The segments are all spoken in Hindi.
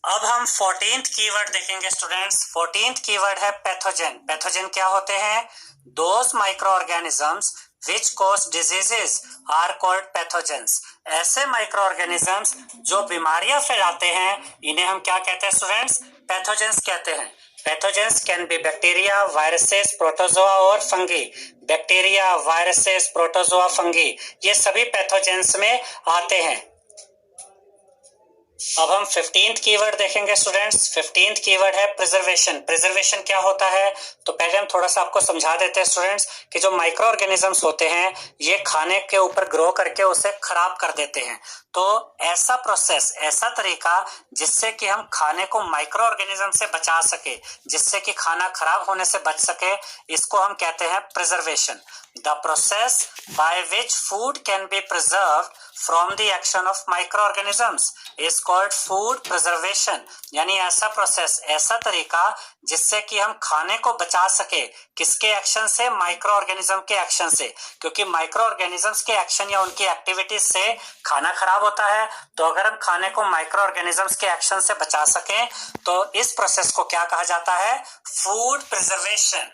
अब हम 14th कीवर्ड देखेंगे स्टूडेंट्स। 14th कीवर्ड है पैथोजन। पैथोजन क्या होते हैं? Those micro organisms which cause diseases are called pathogens. ऐसे माइक्रो ऑर्गेनिजम्स जो बीमारियां फैलाते हैं इन्हें हम क्या कहते हैं स्टूडेंट्स? पैथोजेंस कहते हैं। Pathogens can be bacteria, viruses, protozoa और fungi. Bacteria, viruses, protozoa, fungi ये सभी पैथोजेंस में आते हैं। अब हम 15th कीवर्ड देखेंगे स्टूडेंट्स। 15th कीवर्ड है प्रिजर्वेशन। प्रिजर्वेशन क्या होता है? तो पहले हम थोड़ा सा आपको समझा देते हैं स्टूडेंट्स कि जो माइक्रो ऑर्गेनिजम्स होते हैं ये खाने के ऊपर ग्रो करके उसे खराब कर देते हैं। तो ऐसा प्रोसेस, ऐसा तरीका जिससे कि हम खाने को माइक्रो ऑर्गेनिज्म से बचा सके, जिससे कि खाना खराब होने से बच सके, इसको हम कहते हैं preservation. The process by which food can be preserved from the action of microorganisms is called food preservation। यानी ऐसा प्रोसेस, ऐसा तरीका जिससे कि हम खाने को बचा सके, किसके एक्शन से? माइक्रो ऑर्गेनिज्म के एक्शन से। क्योंकि माइक्रो ऑर्गेनिजम्स के एक्शन या उनकी एक्टिविटीज से खाना खराब होता है। तो अगर हम खाने को माइक्रो ऑर्गेनिजम्स के एक्शन से बचा सके तो इस प्रोसेस को क्या कहा जाता है? Food preservation.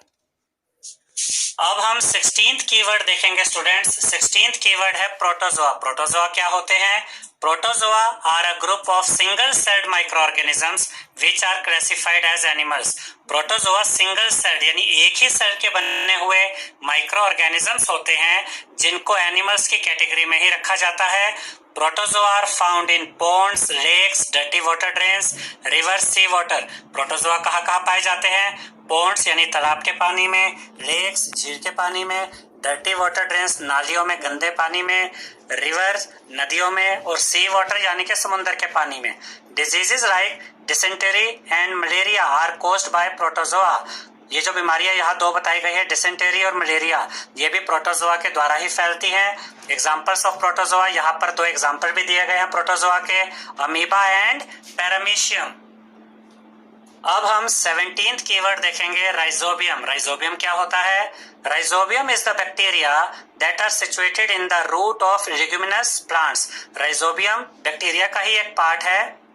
अब हम 16th कीवर्ड देखेंगे स्टूडेंट्स। 16th कीवर्ड है प्रोटोजोआ। प्रोटोजोआ क्या होते हैं? Protozoa are a group of single celled micro organisms which are classified as animals. Protozoa single celled यानी एक ही सेल के बने हुए माइक्रो ऑर्गेनिजम्स होते हैं जिनको एनिमल्स की कैटेगरी में ही रखा जाता है। Protozoa are found in ponds, lakes, dirty water drains, river, sea water. Protozoa कहाँ कहाँ पाए जाते हैं? पॉन्ड्स यानी तालाब के पानी में, लेक्स झील के पानी में, डर्टी वाटर ड्रेन्स नालियों में गंदे पानी में, रिवर नदियों में, और सी वाटर यानी कि समुद्र के पानी में। Diseases like dysentery and malaria are caused by protozoa. ये जो बीमारियां यहाँ दो बताई गई है, डिसेंटरी और मलेरिया, ये भी प्रोटोजोआ के द्वारा ही फैलती हैं। एग्जाम्पल्स ऑफ प्रोटोजोआ, यहाँ पर दो एग्जाम्पल भी दिए गए हैं प्रोटोजोआ के, अमीबा एंड पैरामीशियम। अब हम 17th कीवर्ड देखेंगे राइजोबियम। राइजोबियम क्या होता है? Rhizobium is the bacteria that are situated in the root of leguminous plants. Rhizobium bacteria का ही एक पार्ट है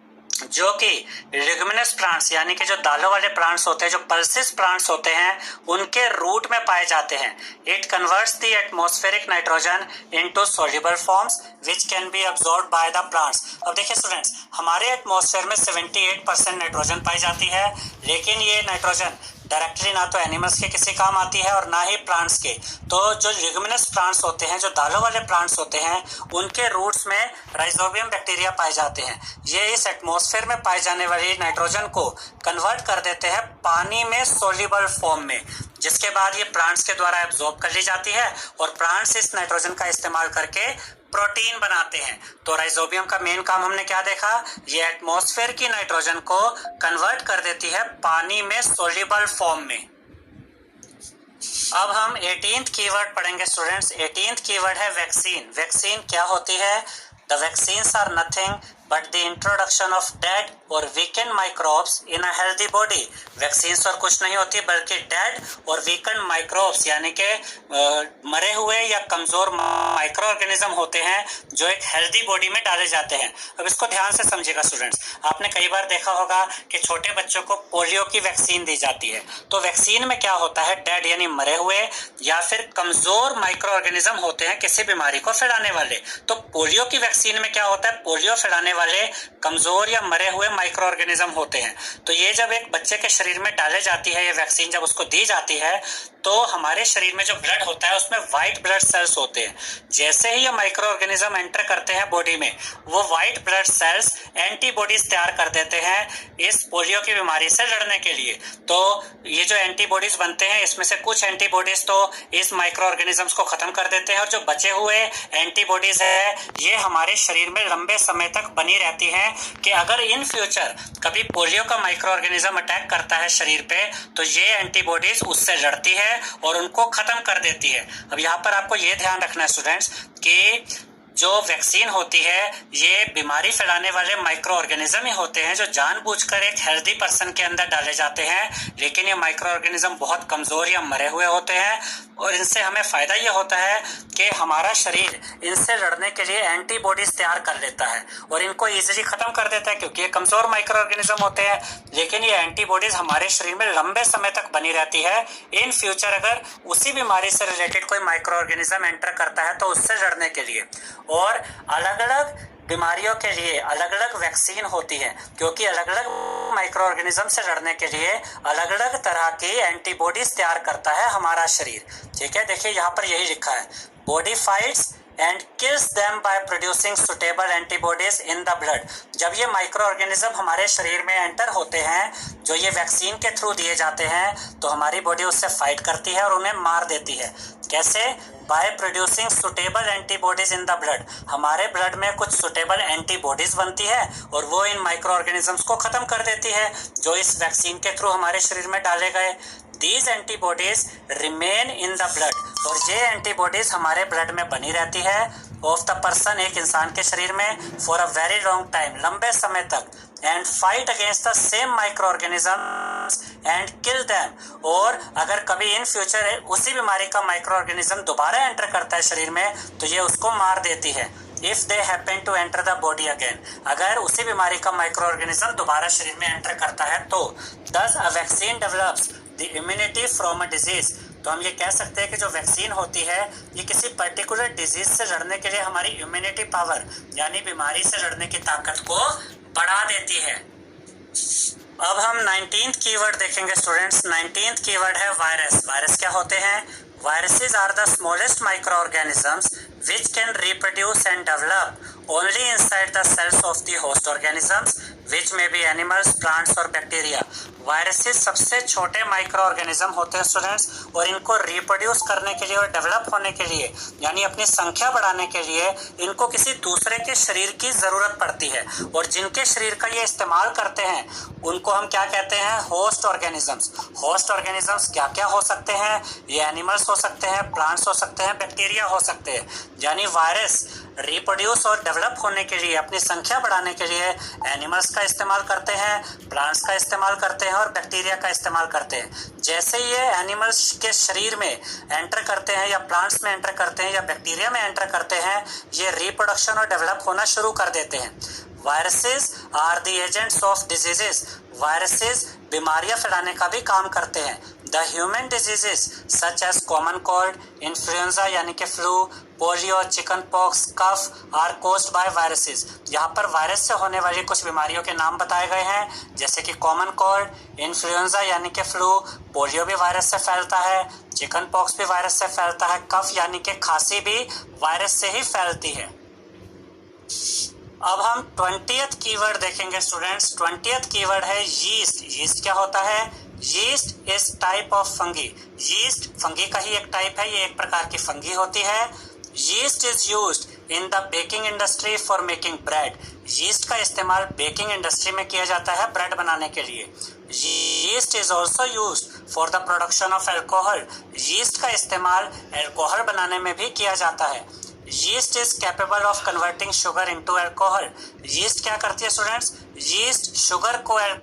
जो कि लेग्यूमिनस प्लांट्स यानी कि जो दालों वाले प्लांट्स होते हैं, जो पल्सिस प्लांट्स होते हैं, उनके रूट में पाए जाते हैं। It converts the atmospheric nitrogen into soluble forms which can be absorbed by the plants. अब देखिए स्टूडेंट्स, हमारे एटमॉस्फेयर में 78% नाइट्रोजन पाई जाती है, लेकिन ये नाइट्रोजन डायरेक्टली ना तो एनिमल्स के किसी काम आती है और ना ही प्लांट्स के। तो जो लेग्यूमिनस प्लांट्स होते हैं, जो दालों वाले प्लांट्स होते हैं, उनके रूट्स में राइजोबियम बैक्टीरिया पाए जाते हैं। ये इस एटमॉस्फेयर में पाई जाने वाली नाइट्रोजन को कन्वर्ट कर देते हैं पानी में सोल्यूबल फॉर्म में, जिसके बाद ये प्लांट्स के द्वारा एब्जॉर्ब कर ली जाती है और प्लांट्स इस नाइट्रोजन का इस्तेमाल करके प्रोटीन बनाते हैं। तो राइजोबियम का मेन काम हमने क्या देखा? ये एटमॉस्फेयर की नाइट्रोजन को कन्वर्ट कर देती है पानी में सोल्यूबल फॉर्म में। अब हम 18th कीवर्ड पढ़ेंगे स्टूडेंट्स। 18th कीवर्ड है वैक्सीन। वैक्सीन क्या होती है? The vaccines are nothing but the introduction of dead और weakened microbes in a healthy body. Vaccines और कुछ नहीं होती बल्कि डेड और वीकेंड माइक्रोब्स यानी कि मरे हुए या कमजोर माइक्रो ऑर्गेनिज्म होते हैं जो एक हेल्दी बॉडी में डाले जाते हैं। अब इसको ध्यान से समझिएगा स्टूडेंट्स। आपने कई बार देखा होगा कि छोटे बच्चों को पोलियो की वैक्सीन दी जाती है। तो वैक्सीन में क्या होता है? डेड यानी मरे हुए या फिर कमजोर माइक्रो ऑर्गेनिज्म होते हैं किसी बीमारी को फैलाने वाले। तो पोलियो की वैक्सीन में क्या होता है? पोलियो फैलाने वाले कमजोर या मरे हुए माइक्रो ऑर्गेनिज्म होते हैं। तो ये जब एक बच्चे के शरीर में डाले जाती है, ये वैक्सीन जब उसको दी जाती है, तो हमारे शरीर में जो ब्लड होता है उसमें व्हाइट ब्लड सेल्स होते हैं। जैसे ही ये माइक्रो ऑर्गेनिज्म एंटर करते हैं बॉडी में, वो व्हाइट ब्लड सेल्स एंटीबॉडीज तैयार कर देते हैं इस पोलियो की बीमारी से लड़ने के लिए। तो ये जो एंटीबॉडीज बनते हैं, इसमें से कुछ एंटीबॉडीज तो इस माइक्रो ऑर्गेनिजम्स को खत्म कर देते हैं और जो बचे हुए एंटीबॉडीज है ये हमारे शरीर में लंबे समय तक बनी रहती हैं कि अगर इन फ्यूचर कभी पोलियो का माइक्रो ऑर्गेनिज्म अटैक करता है शरीर पे, तो ये एंटीबॉडीज उससे लड़ती है और उनको खत्म कर देती है। अब यहाँ पर आपको ये ध्यान रखना है स्टूडेंट्स कि जो वैक्सीन होती है ये बीमारी फैलाने वाले माइक्रो ऑर्गेनिज्म ही होते हैं जो जानबूझकर एक हेल्दी पर्सन के अंदर डाले जाते हैं, लेकिन ये माइक्रो ऑर्गेनिज्म बहुत कमजोर या मरे हुए होते हैं और इनसे हमें फायदा ये होता है कि हमारा शरीर इनसे लड़ने के लिए एंटीबॉडीज तैयार कर लेता है और इनको इजीली खत्म कर देता है क्योंकि ये कमजोर माइक्रो ऑर्गेनिज्म होते हैं। लेकिन ये एंटीबॉडीज हमारे शरीर में लंबे समय तक बनी रहती है। इन फ्यूचर अगर उसी बीमारी से रिलेटेड कोई माइक्रो ऑर्गेनिज्म एंटर करता है तो उससे लड़ने के लिए और अलग अलग बीमारियों के लिए अलग अलग वैक्सीन होती है, क्योंकि अलग अलग माइक्रो ऑर्गेनिज्म से लड़ने के लिए अलग अलग तरह की एंटीबॉडीज तैयार करता है हमारा शरीर। ठीक है, देखिए यहाँ पर यही लिखा है, body fights and kills them by producing suitable antibodies in the blood। जब ये माइक्रो ऑर्गेनिज्म हमारे शरीर में एंटर होते हैं, जो ये वैक्सीन के थ्रू दिए जाते हैं, तो हमारी बॉडी उससे फाइट करती है और उन्हें मार देती है। कैसे? By producing suitable antibodies in the blood. हमारे ब्लड में कुछ सुटेबल एंटीबॉडीज बनती है और वो इन माइक्रो ऑर्गेनिजम्स को खत्म कर देती है जो इस वैक्सीन के थ्रू हमारे शरीर में डाले गए। These antibodies remain in the blood और ये एंटीबॉडीज हमारे ब्लड में बनी रहती है ऑफ द पर्सन, एक इंसान के शरीर में, for a very long time, लंबे समय तक, and fight against the same micro organisms and kill them. और अगर कभी इन फ्यूचर उसी बीमारी का माइक्रो ऑर्गेनिज्म दोबारा एंटर करता है शरीर में तो ये उसको मार देती है। If they happen to enter the body again, अगर उसी बीमारी का माइक्रो ऑर्गेनिज्म दोबारा शरीर में एंटर करता है तो दस a vaccine develops the immunity from a disease. तो हम ये कह सकते हैं कि जो वैक्सीन होती है ये किसी पर्टिकुलर डिजीज से लड़ने के लिए हमारी इम्यूनिटी पावर यानी बीमारी से लड़ने की ताकत को बढ़ा देती है। अब हम 19th कीवर्ड देखेंगे स्टूडेंट्स। 19th कीवर्ड है वायरस। वायरस क्या होते हैं? Viruses are the smallest microorganisms which can reproduce and develop only inside the cells of the host organisms, which may be animals, plants और bacteria। वायरसेस सबसे छोटे माइक्रो ऑर्गेनिज्म होते हैं स्टूडेंट्स और इनको रिप्रोड्यूस करने के लिए और डेवलप होने के लिए यानी अपनी संख्या बढ़ाने के लिए इनको किसी दूसरे के शरीर की ज़रूरत पड़ती है और जिनके शरीर का ये इस्तेमाल करते हैं उनको हम क्या कहते हैं? Host organisms. होस्ट ऑर्गेनिजम्स क्या क्या हो सकते हैं? ये एनिमल्स हो सकते हैं, प्लांट्स हो सकते हैं, बैक्टीरिया हो सकते हैं। यानी वायरस रिप्रोड्यूस और डेवलप होने के लिए, अपनी संख्या बढ़ाने के लिए एनिमल्स का इस्तेमाल करते हैं, प्लांट्स का इस्तेमाल करते हैं और बैक्टीरिया का इस्तेमाल करते हैं। जैसे ये एनिमल्स के शरीर में एंटर करते हैं या प्लांट्स में एंटर करते हैं या बैक्टीरिया में एंटर करते हैं, ये रिप्रोडक्शन और डेवलप होना शुरू कर देते हैं। Viruses are the agents of diseases. Viruses बीमारियां फैलाने का भी काम करते हैं। The human diseases such as common cold, influenza यानी कि flu, polio, chicken pox, cough are caused by viruses. यहाँ पर वायरस से होने वाली कुछ बीमारियों के नाम बताए गए हैं जैसे कि कॉमन कोल्ड, इन्फ्लुएंजा यानी कि फ्लू, पोलियो भी वायरस से फैलता है, चिकन पॉक्स भी वायरस से फैलता है, कफ यानी कि खांसी भी वायरस से ही फैलती है। अब हम 20th कीवर्ड देखेंगे स्टूडेंट्स। 20th कीवर्ड है यीस्ट। यीस्ट क्या होता है? Yeast is type of fungi. Yeast fungi का ही एक टाइप है, ये एक प्रकार की फंगी होती है। Yeast is used in the baking industry for making bread. Yeast का इस्तेमाल बेकिंग इंडस्ट्री में किया जाता है ब्रेड बनाने के लिए। Yeast is also used for the production of alcohol. Yeast का इस्तेमाल एल्कोहल बनाने में भी किया जाता है। Yeast is capable of converting sugar into alcohol. Yeast क्या करती है स्टूडेंट्स? यीस्ट शुगर को